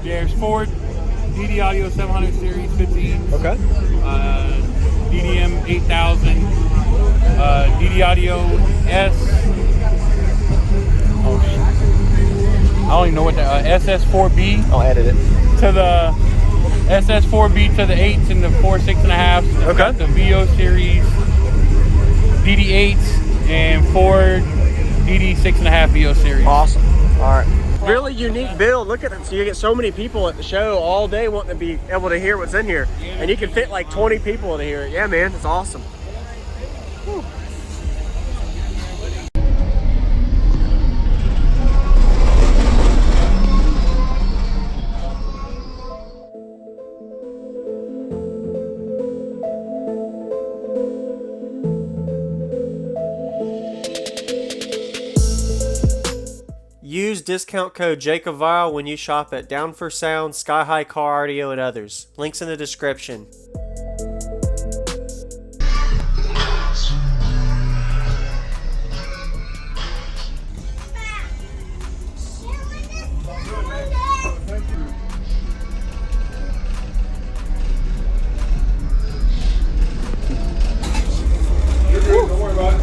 Yeah, there's 4 DD Audio 700 series 15. Okay. DDM 8000. DD Audio S. Oh shit. I don't even know what the SS4B. I'll edit it. To the SS4B to the 8s and the 4 6.5s. Okay. Got the VO series, DD8s, and 4 DD 6.5 VO series. Awesome. All right. Really unique build. Look at it. So you get so many people at the show all day wanting to be able to hear what's in here. And you can fit like 20 people to hear it. Yeah, man. It's awesome. Whew. Use discount code JacobViral when you shop at Down for Sound, SkyHigh Car Audio, and others. Links in the description. Don't worry about it.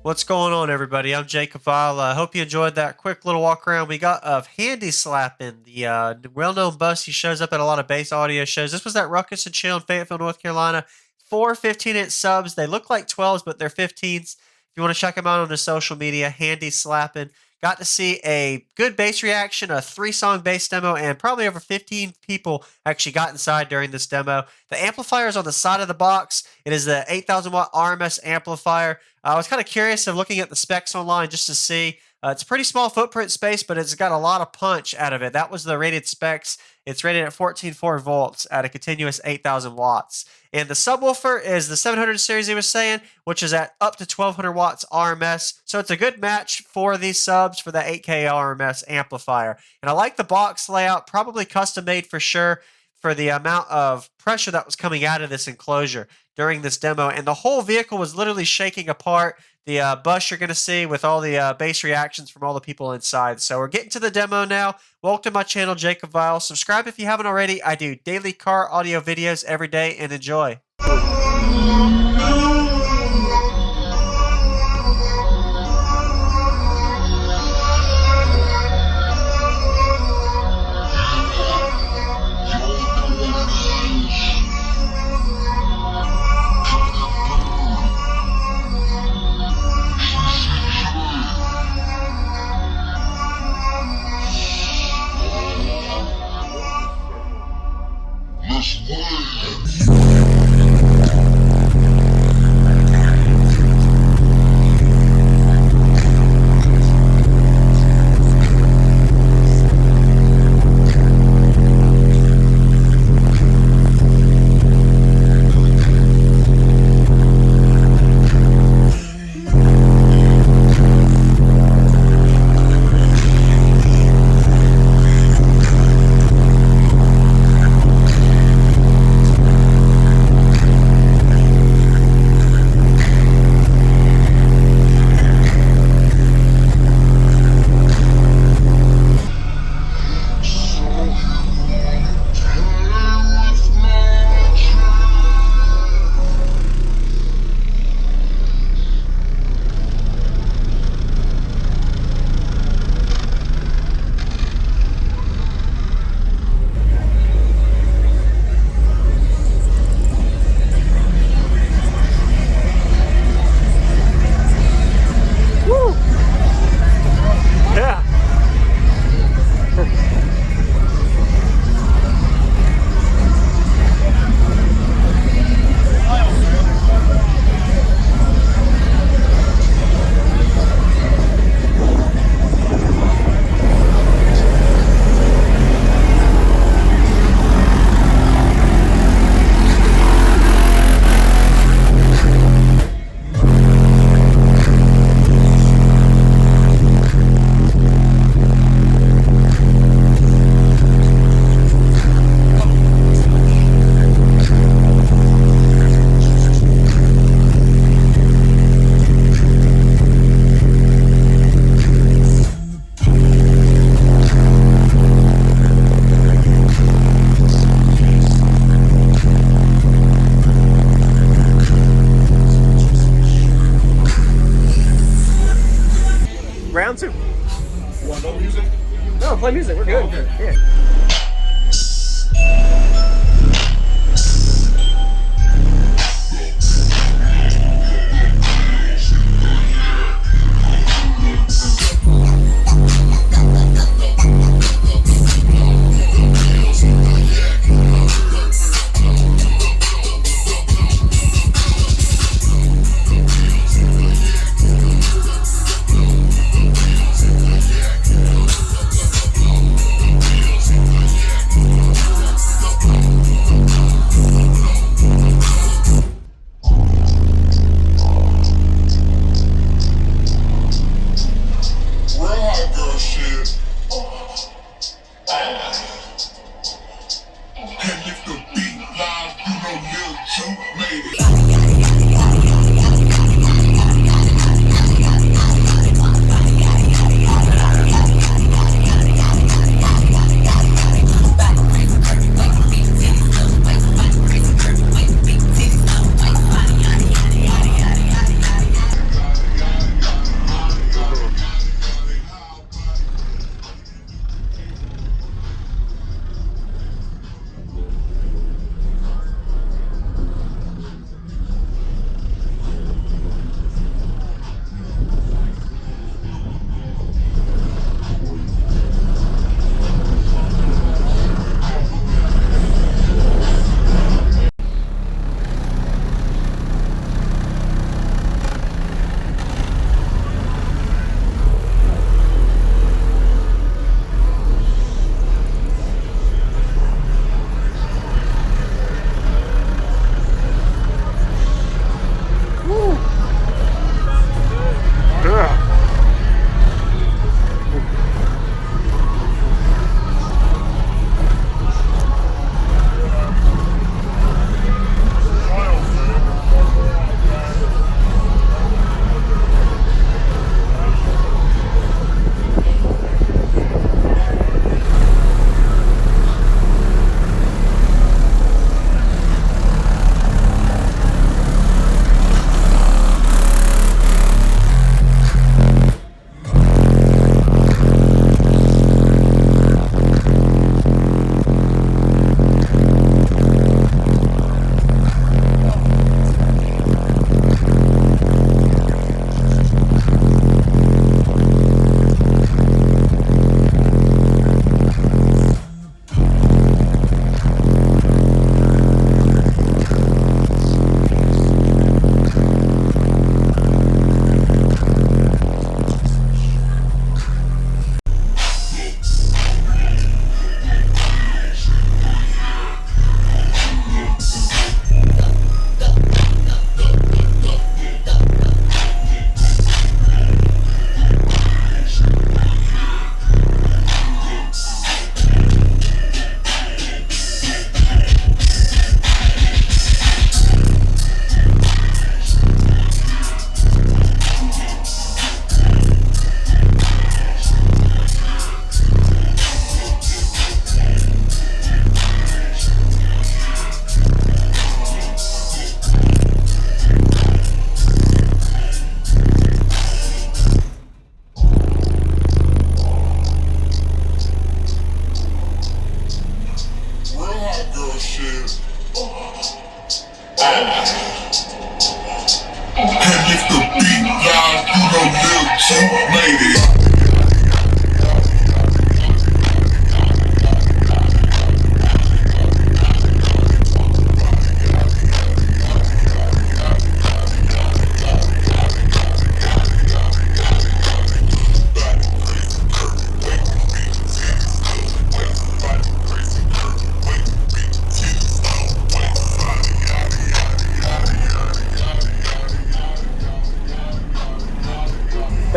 What's going on, everybody? I'm JacobViral. I hope you enjoyed that quick little walk around we got of Handislappin, the well-known bus. He shows up at a lot of bass audio shows. This was at Ruckus and Chill in Fayetteville, North Carolina. 4 15-inch subs. They look like 12s, but they're 15s. If you want to check them out on the social media, Handislappin. Got to see a good bass reaction, a 3-song bass demo, and probably over 15 people actually got inside during this demo. The amplifier is on the side of the box. It is the 8,000 watt RMS amplifier. I was kind of curious of looking at the specs online just to see. It's a pretty small footprint space, but it's got a lot of punch out of it. That was the rated specs. It's rated at 14.4 volts at a continuous 8,000 watts. And the subwoofer is the 700 series he was saying, which is at up to 1,200 watts RMS. So it's a good match for these subs for the 8K RMS amplifier. And I like the box layout, probably custom made for sure for the amount of pressure that was coming out of this enclosure during this demo. And the whole vehicle was literally shaking apart. The bus you're going to see with all the bass reactions from all the people inside. So we're getting to the demo now. Welcome to my channel, JacobViral. Subscribe if you haven't already. I do daily car audio videos every day, and enjoy. Let's play. ground soup. You want no music? No, play music. We're good. Okay. Yeah.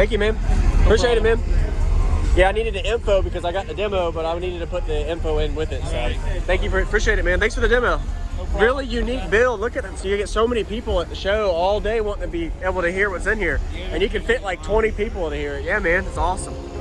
Thank you, man. Appreciate it, man. Yeah, I needed the info because I got the demo, but I needed to put the info in with it. So thank you for, appreciate it, man. Thanks for the demo. Really unique build. Look at it. So you get so many people at the show all day wanting to be able to hear what's in here. And you can fit like 20 people in here. Yeah, man, it's awesome.